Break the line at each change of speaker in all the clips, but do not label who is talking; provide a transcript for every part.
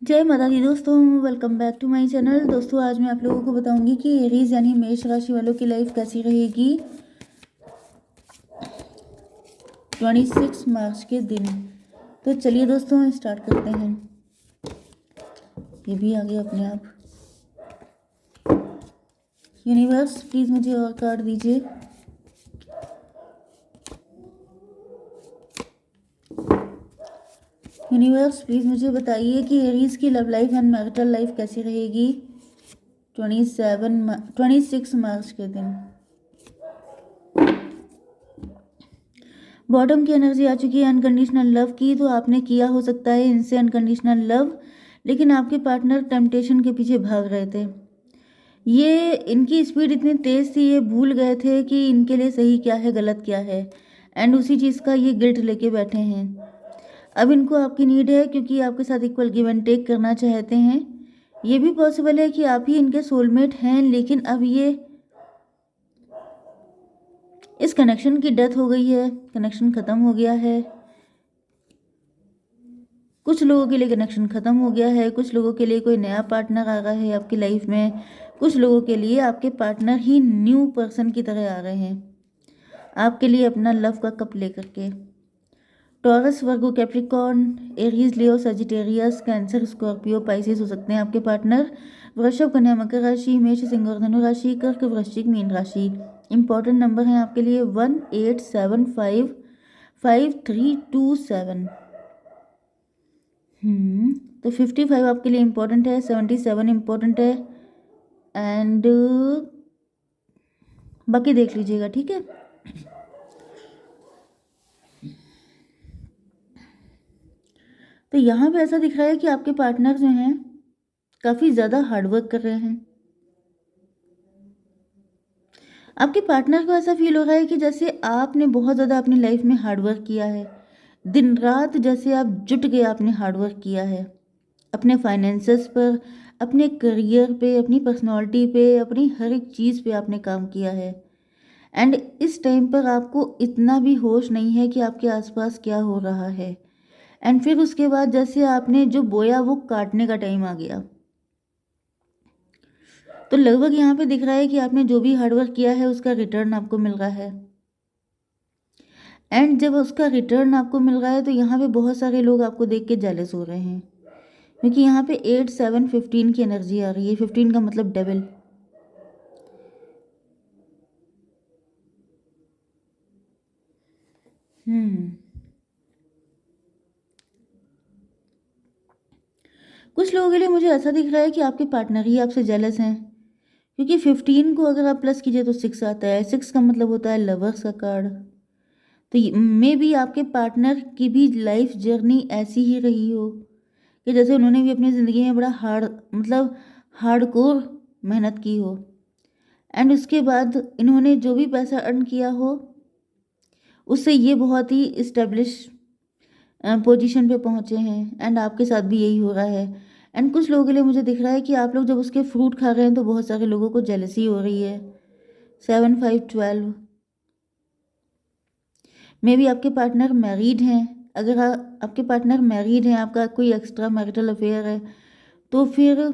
जय माता दी दोस्तों, welcome back to my channel. दोस्तों आज मैं आप लोगों को बताऊंगी कि एरीज यानी मेष राशि वालों की लाइफ कैसी रहेगी 26 मार्च के दिन। तो चलिए दोस्तों स्टार्ट करते हैं। ये भी आ गया अपने आप। यूनिवर्स प्लीज मुझे और कार्ड दीजिए। यूनिवर्स प्लीज मुझे बताइए कि एरीज की love life and marital life कैसी रहेगी 26 मार्च के दिन। बॉटम की एनर्जी आ चुकी है अनकंडीशनल लव की। तो आपने किया हो सकता है इनसे अनकंडीशनल लव, लेकिन आपके पार्टनर टेम्पटेशन के पीछे भाग रहे थे। ये इनकी स्पीड इतनी तेज थी, ये भूल गए थे कि इनके लिए सही क्या है गलत क्या है, एंड उसी चीज़ का ये गिल्ट लेके बैठे हैं। अब इनको आपकी नीड है क्योंकि आपके साथ इक्वल गिव एंड टेक करना चाहते हैं। ये भी पॉसिबल है कि आप ही इनके सोलमेट हैं, लेकिन अब ये इस कनेक्शन की डेथ हो गई है, कनेक्शन ख़त्म हो गया है। कुछ लोगों के लिए कनेक्शन ख़त्म हो गया है, कुछ लोगों के लिए कोई नया पार्टनर आ रहा है आपकी लाइफ में, कुछ लोगों के लिए आपके पार्टनर ही न्यू पर्सन की तरह आ रहे हैं आपके लिए अपना लव का कप लेकर के। टॉरस, वर्गो, कैप्रिकॉर्न, एरीज, लियो, सजिटेरियस, कैंसर, स्कॉर्पियो, पाइसेस हो सकते हैं आपके पार्टनर। वृषभ, कन्या, मकर राशि, मेष, सिंह और धनु राशि, कर्क, वृश्चिक, मीन राशि। इंपॉर्टेंट नंबर हैं आपके लिए 1, 8, 7, 5, 5, 3, 2, 7। तो 55 आपके लिए इम्पोर्टेंट है, 77 इम्पोर्टेंट है, एंड बाकी देख लीजिएगा, ठीक है। तो यहाँ पे ऐसा दिख रहा है कि आपके पार्टनर जो हैं काफ़ी ज़्यादा हार्डवर्क कर रहे हैं। आपके पार्टनर को ऐसा फील हो रहा है कि जैसे आपने बहुत ज़्यादा अपनी लाइफ में हार्डवर्क किया है, दिन रात जैसे आप जुट गए, आपने हार्डवर्क किया है अपने फाइनेंसेस पर, अपने करियर पे, अपनी पर्सनालिटी पे, अपनी हर एक चीज़ पे आपने काम किया है। एंड इस टाइम पर आपको इतना भी होश नहीं है कि आपके आसपास क्या हो रहा है। एंड फिर उसके बाद जैसे आपने जो बोया वो काटने का टाइम आ गया। तो लगभग यहाँ पे दिख रहा है कि आपने जो भी हार्डवर्क किया है उसका रिटर्न आपको मिल रहा है। एंड जब उसका रिटर्न आपको मिल रहा है तो यहाँ पे बहुत सारे लोग आपको देख के जेलस हो रहे हैं, क्योंकि यहाँ पे 8, 7, 15 की एनर्जी आ रही है। 15 का मतलब डबल। कुछ लोगों के लिए मुझे ऐसा दिख रहा है कि आपके पार्टनर ही आपसे जेलस हैं, क्योंकि 15 को अगर आप प्लस कीजिए तो 6 आता है। 6 का मतलब होता है लवर्स का कार्ड। तो मे भी आपके पार्टनर की भी लाइफ जर्नी ऐसी ही रही हो कि जैसे उन्होंने भी अपनी ज़िंदगी में बड़ा हार्डकोर मेहनत की हो, एंड उसके बाद इन्होंने जो भी पैसा अर्न किया हो उससे ये बहुत ही इस्टेब्लिश पोजीशन पे पहुँचे हैं, एंड आपके साथ भी यही हो रहा है। एंड कुछ लोगों के लिए मुझे दिख रहा है कि आप लोग जब उसके फ्रूट खा रहे हैं तो बहुत सारे लोगों को जेलसी हो रही है। 7, 5, 12। मे भी आपके पार्टनर मैरिड हैं। अगर आपके पार्टनर मैरिड हैं, आपका कोई एक्स्ट्रा मैरिटल अफेयर है, तो फिर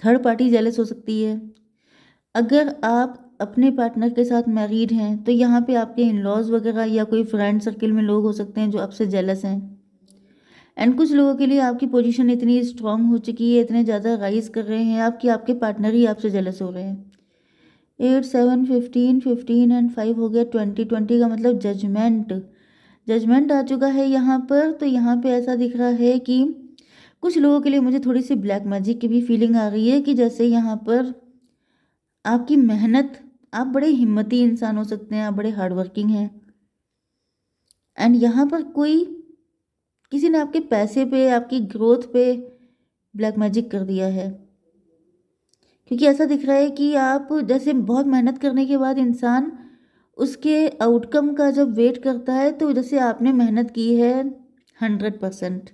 थर्ड पार्टी जेलस हो सकती है। अगर आप अपने पार्टनर के साथ मैरिड हैं तो यहाँ पे आपके इन लॉज वगैरह या कोई फ्रेंड सर्किल में लोग हो सकते हैं जो आपसे जेलस हैं। एंड कुछ लोगों के लिए आपकी पोजीशन इतनी स्ट्रांग हो चुकी है, इतने ज़्यादा राइज कर रहे हैं आप कि आपके पार्टनर ही आपसे जेलस हो रहे हैं। 8, 7, 15, 15 एंड 5 हो गया 20। 20 का मतलब जजमेंट। जजमेंट आ चुका है यहाँ पर। तो यहाँ पे ऐसा दिख रहा है कि कुछ लोगों के लिए मुझे थोड़ी सी ब्लैक मैजिक की भी फीलिंग आ रही है कि जैसे यहाँ पर आपकी मेहनत, आप बड़े हिम्मती इंसान हो सकते हैं, आप बड़े हार्डवर्किंग हैं, एंड यहाँ पर किसी ने आपके पैसे पे, आपकी ग्रोथ पे ब्लैक मैजिक कर दिया है। क्योंकि ऐसा दिख रहा है कि आप जैसे बहुत मेहनत करने के बाद इंसान उसके आउटकम का जब वेट करता है, तो जैसे आपने मेहनत की है 100%,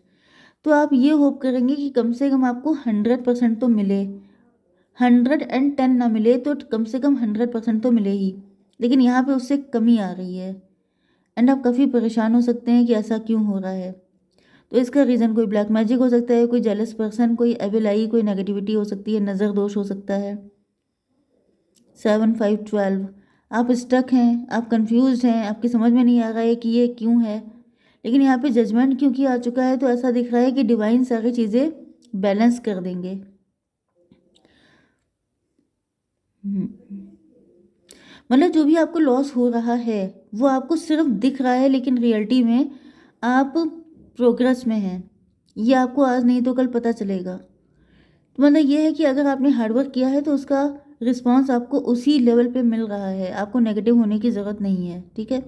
तो आप ये होप करेंगे कि कम से कम आपको 100% तो मिले। 110 ना मिले तो कम से कम 100% तो मिले ही, लेकिन यहाँ पे उससे कमी आ रही है, एंड आप काफ़ी परेशान हो सकते हैं कि ऐसा क्यों हो रहा है। तो इसका रीज़न कोई ब्लैक मैजिक हो सकता है, कोई जेलस पर्सन, कोई एविल आई, कोई नेगेटिविटी हो सकती है, नज़र दोष हो सकता है। 7 5 12 आप स्टक हैं, आप कंफ्यूज हैं, आपकी समझ में नहीं आ रहा है कि ये क्यों है, लेकिन यहाँ पे जजमेंट क्योंकि आ चुका है तो ऐसा दिख रहा है कि डिवाइन सारी चीज़ें बैलेंस कर देंगे। मतलब जो भी आपको लॉस हो रहा है वो आपको सिर्फ दिख रहा है, लेकिन रियलिटी में आप प्रोग्रेस में हैं। ये आपको आज नहीं तो कल पता चलेगा। तो मतलब ये है कि अगर आपने हार्डवर्क किया है तो उसका रिस्पॉन्स आपको उसी लेवल पे मिल रहा है, आपको नेगेटिव होने की ज़रूरत नहीं है, ठीक है।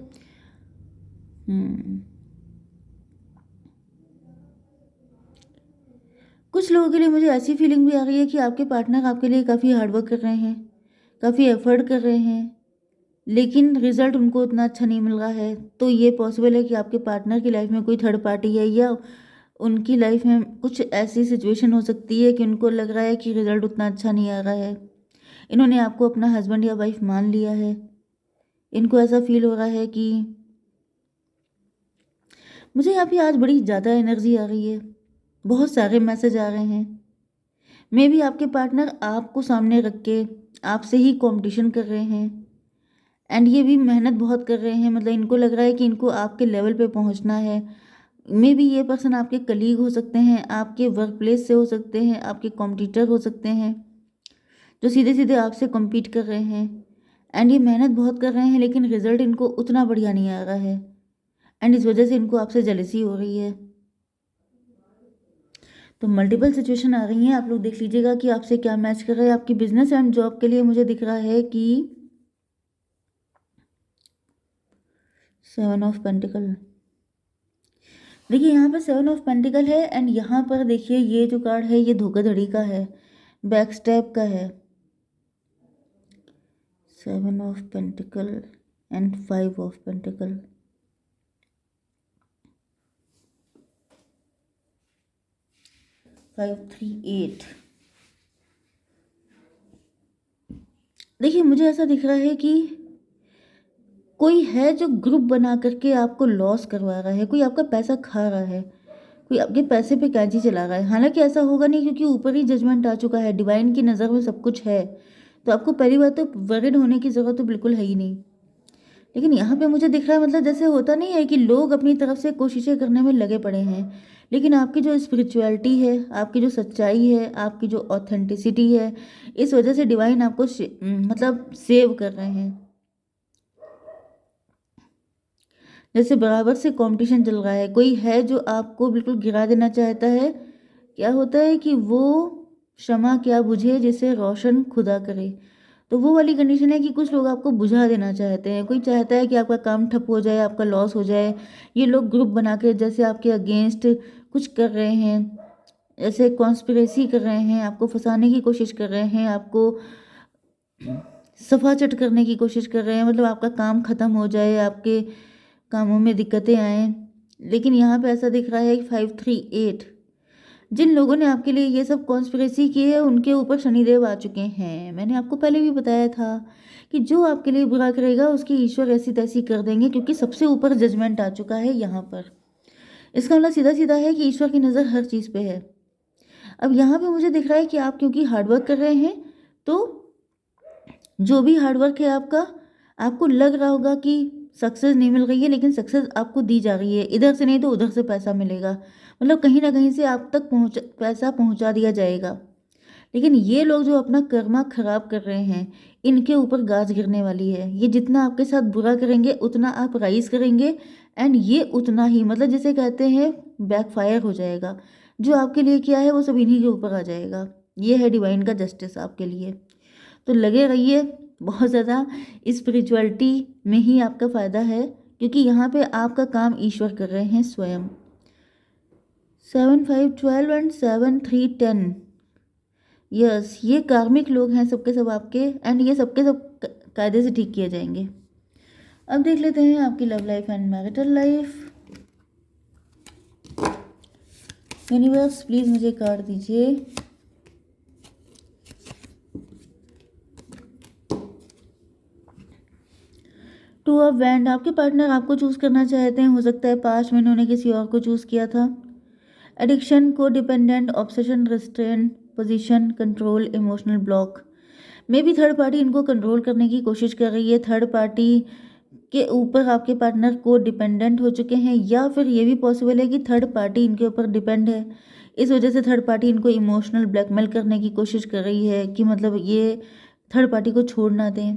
कुछ लोगों के लिए मुझे ऐसी फीलिंग भी आ रही है कि आपके पार्टनर आपके लिए काफ़ी हार्डवर्क कर रहे हैं, काफ़ी एफर्ट कर रहे हैं, लेकिन रिजल्ट उनको उतना अच्छा नहीं मिल रहा है। तो ये पॉसिबल है कि आपके पार्टनर की लाइफ में कोई थर्ड पार्टी है, या उनकी लाइफ में कुछ ऐसी सिचुएशन हो सकती है कि उनको लग रहा है कि रिजल्ट उतना अच्छा नहीं आ रहा है। इन्होंने आपको अपना हस्बैंड या वाइफ मान लिया है, इनको ऐसा फील हो रहा है कि मुझे यहाँ पे आज बड़ी ज़्यादा एनर्जी आ रही है, बहुत सारे मैसेज आ रहे हैं। मे भी आपके पार्टनर आपको सामने रख के आपसे ही कंपटीशन कर रहे हैं, एंड ये भी मेहनत बहुत कर रहे हैं। मतलब इनको लग रहा है कि इनको आपके लेवल पे पहुंचना है। मे बी ये पर्सन आपके कलीग हो सकते हैं, आपके वर्क प्लेस से हो सकते हैं, आपके कॉम्पिटिटर हो सकते हैं, जो सीधे सीधे आपसे कम्पीट कर रहे हैं। एंड ये मेहनत बहुत कर रहे हैं, लेकिन रिजल्ट इनको उतना बढ़िया नहीं आ रहा है, एंड इस वजह से इनको आपसे जेलसी हो रही है। तो मल्टीपल सिचुएशन आ रही हैं, आप लोग देख लीजिएगा कि आपसे क्या मैच कर रहा है। आपकी बिजनेस एंड जॉब के लिए मुझे दिख रहा है कि 7 ऑफ पेंटिकल। देखिए यहाँ पर 7 ऑफ पेंटिकल है, एंड यहाँ पर देखिए ये जो कार्ड है ये धोखाधड़ी का है, बैक स्टेप का है। 7 of pentacle and 5 of pentacle. Five three eight. देखिए मुझे ऐसा दिख रहा है कि कोई है जो ग्रुप बना करके आपको लॉस करवा रहा है, कोई आपका पैसा खा रहा है, कोई आपके पैसे पे कैंची चला रहा है। हालांकि ऐसा होगा नहीं, क्योंकि ऊपर ही जजमेंट आ चुका है, डिवाइन की नज़र में सब कुछ है। तो आपको पहली बात तो वरिड होने की ज़रूरत तो बिल्कुल है ही नहीं। लेकिन यहाँ पे मुझे दिख रहा है, मतलब जैसे होता नहीं है कि लोग अपनी तरफ से कोशिशें करने में लगे पड़े हैं, लेकिन आपकी जो स्पिरिचुअलिटी है, आपकी जो सच्चाई है, आपकी जो ऑथेंटिसिटी है, इस वजह से डिवाइन आपको मतलब सेव कर रहे हैं। जैसे बराबर से कंपटीशन चल रहा है, कोई है जो आपको बिल्कुल गिरा देना चाहता है। क्या होता है कि वो शमा क्या बुझे जिसे रोशन खुदा करे। तो वो वाली कंडीशन है कि कुछ लोग आपको बुझा देना चाहते हैं, कोई चाहता है कि आपका काम ठप हो जाए, आपका लॉस हो जाए। ये लोग ग्रुप बना के जैसे आपके अगेंस्ट कुछ कर रहे हैं, ऐसे कॉन्स्पिरेसी कर रहे हैं, आपको फंसाने की कोशिश कर रहे हैं, आपको सफाचट करने की कोशिश कर रहे हैं। मतलब आपका काम ख़त्म हो जाए, आपके कामों में दिक्कतें आएँ। लेकिन यहाँ पे ऐसा दिख रहा है कि 538 जिन लोगों ने आपके लिए ये सब कॉन्स्पिरेसी की है उनके ऊपर शनिदेव आ चुके हैं। मैंने आपको पहले भी बताया था कि जो आपके लिए बुरा करेगा उसकी ईश्वर ऐसी तैसी कर देंगे, क्योंकि सबसे ऊपर जजमेंट आ चुका है यहाँ पर। इसका मतलब सीधा सीधा है कि ईश्वर की नज़र हर चीज़ पे है। अब यहाँ पे मुझे दिख रहा है कि आप क्योंकि हार्डवर्क कर रहे हैं, तो जो भी हार्डवर्क है आपका, आपको लग रहा होगा कि सक्सेस नहीं मिल रही है, लेकिन सक्सेस आपको दी जा रही है। इधर से नहीं तो उधर से पैसा मिलेगा, मतलब कहीं ना कहीं से आप तक पैसा पहुंचा दिया जाएगा। लेकिन ये लोग जो अपना कर्मा खराब कर रहे हैं, इनके ऊपर गाज गिरने वाली है। ये जितना आपके साथ बुरा करेंगे उतना आप राइज करेंगे, एंड ये उतना ही, मतलब जिसे कहते हैं बैकफायर हो जाएगा। जो आपके लिए किया है वो सब इन्हीं के ऊपर आ जाएगा। ये है डिवाइन का जस्टिस आपके लिए। तो लगे रहिए, बहुत ज़्यादा स्पिरिचुअलिटी में ही आपका फ़ायदा है, क्योंकि यहाँ पे आपका काम ईश्वर कर रहे हैं स्वयं। 7 5 12 एंड 7 3 10। यस, ये कार्मिक लोग हैं सबके सब आपके, एंड ये सबके सब कायदे से ठीक किए जाएंगे। अब देख लेते हैं आपकी love life and marital life. Universe please मुझे कार्ड दीजिए। टू ऑफ वैंड, आपके पार्टनर आपको चूज़ करना चाहते हैं। हो सकता है पास्ट में इन्होंने किसी और को चूज़ किया था, एडिक्शन, को dependent, obsession, restrain, position, control, emotional block. मे भी थर्ड पार्टी इनको कंट्रोल करने की कोशिश कर रही है, थर्ड पार्टी के ऊपर आपके पार्टनर को डिपेंडेंट हो चुके हैं, या फिर ये भी पॉसिबल है कि थर्ड पार्टी इनके ऊपर डिपेंड है, इस वजह से थर्ड पार्टी इनको इमोशनल ब्लैकमेल करने की कोशिश कर रही है कि मतलब ये थर्ड पार्टी को छोड़ ना दें।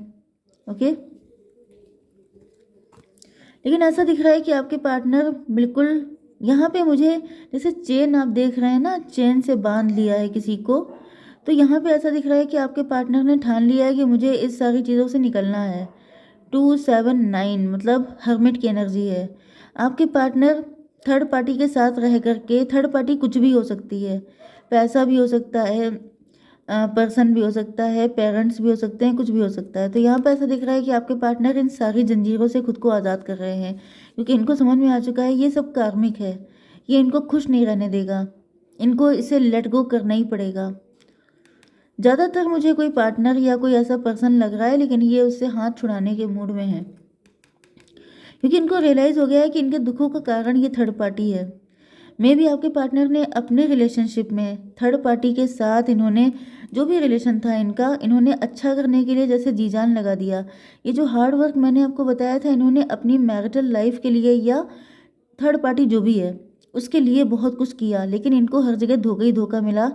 ओके, लेकिन ऐसा दिख रहा है कि आपके पार्टनर बिल्कुल यहाँ पे मुझे, जैसे चेन आप देख रहे हैं ना, चेन से बांध लिया है किसी को, तो यहाँ पे ऐसा दिख रहा है कि आपके पार्टनर ने ठान लिया है कि मुझे इस सारी चीज़ों से निकलना है। 279 मतलब हर्मिट की एनर्जी है। आपके पार्टनर थर्ड पार्टी के साथ रह करके, थर्ड पार्टी कुछ भी हो सकती है, पैसा भी हो सकता है, पर्सन भी हो सकता है, पेरेंट्स भी हो सकते हैं, कुछ भी हो सकता है। तो यहाँ पे ऐसा दिख रहा है कि आपके पार्टनर इन सारी जंजीरों से खुद को आज़ाद कर रहे हैं, क्योंकि इनको समझ में आ चुका है ये सब कार्मिक है, ये इनको खुश नहीं रहने देगा, इनको इसे लेट गो करना ही पड़ेगा। ज़्यादातर मुझे कोई पार्टनर या कोई ऐसा पर्सन लग रहा है, लेकिन ये उससे हाथ छुड़ाने के मूड में है, क्योंकि इनको रियलाइज़ हो गया है कि इनके दुखों का कारण ये थर्ड पार्टी है। मे भी आपके पार्टनर ने अपने रिलेशनशिप में थर्ड पार्टी के साथ, इन्होंने जो भी रिलेशन था इनका, इन्होंने अच्छा करने के लिए जैसे जी जान लगा दिया। ये जो हार्ड वर्क मैंने आपको बताया था, इन्होंने अपनी मैरिटल लाइफ के लिए या थर्ड पार्टी जो भी है उसके लिए बहुत कुछ किया, लेकिन इनको हर जगह धोखा ही धोखा मिला,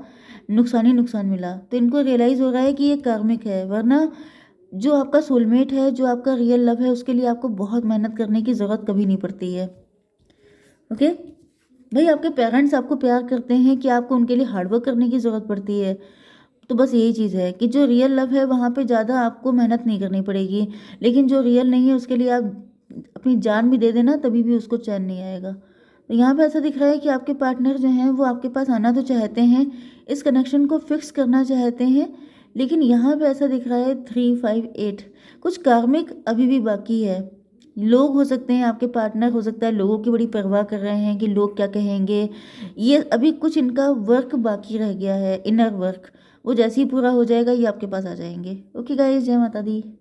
नुकसान ही नुकसान मिला। तो इनको रियलाइज़ हो रहा है कि ये कार्मिक है, वरना जो आपका सोलमेट है, जो आपका रियल लव है, उसके लिए आपको बहुत मेहनत करने की ज़रूरत कभी नहीं पड़ती है। ओके भाई, आपके पेरेंट्स आपको प्यार करते हैं कि आपको उनके लिए हार्डवर्क करने की ज़रूरत पड़ती है? तो बस यही चीज़ है कि जो रियल लव है वहाँ पे ज़्यादा आपको मेहनत नहीं करनी पड़ेगी, लेकिन जो रियल नहीं है उसके लिए आप अपनी जान भी दे देना, तभी भी उसको चैन नहीं आएगा। तो यहाँ पे ऐसा दिख रहा है कि आपके पार्टनर जो हैं वो आपके पास आना तो चाहते हैं, इस कनेक्शन को फिक्स करना चाहते हैं, लेकिन यहाँ पे ऐसा दिख रहा है 358 कुछ कार्मिक अभी भी बाकी है। लोग हो सकते हैं, आपके पार्टनर हो सकता है लोगों की बड़ी परवाह कर रहे हैं कि लोग क्या कहेंगे, ये अभी कुछ इनका वर्क बाकी रह गया है, इनर वर्क, वो जैसे ही पूरा हो जाएगा ये आपके पास आ जाएंगे। ओके गाइस, जय माता दी।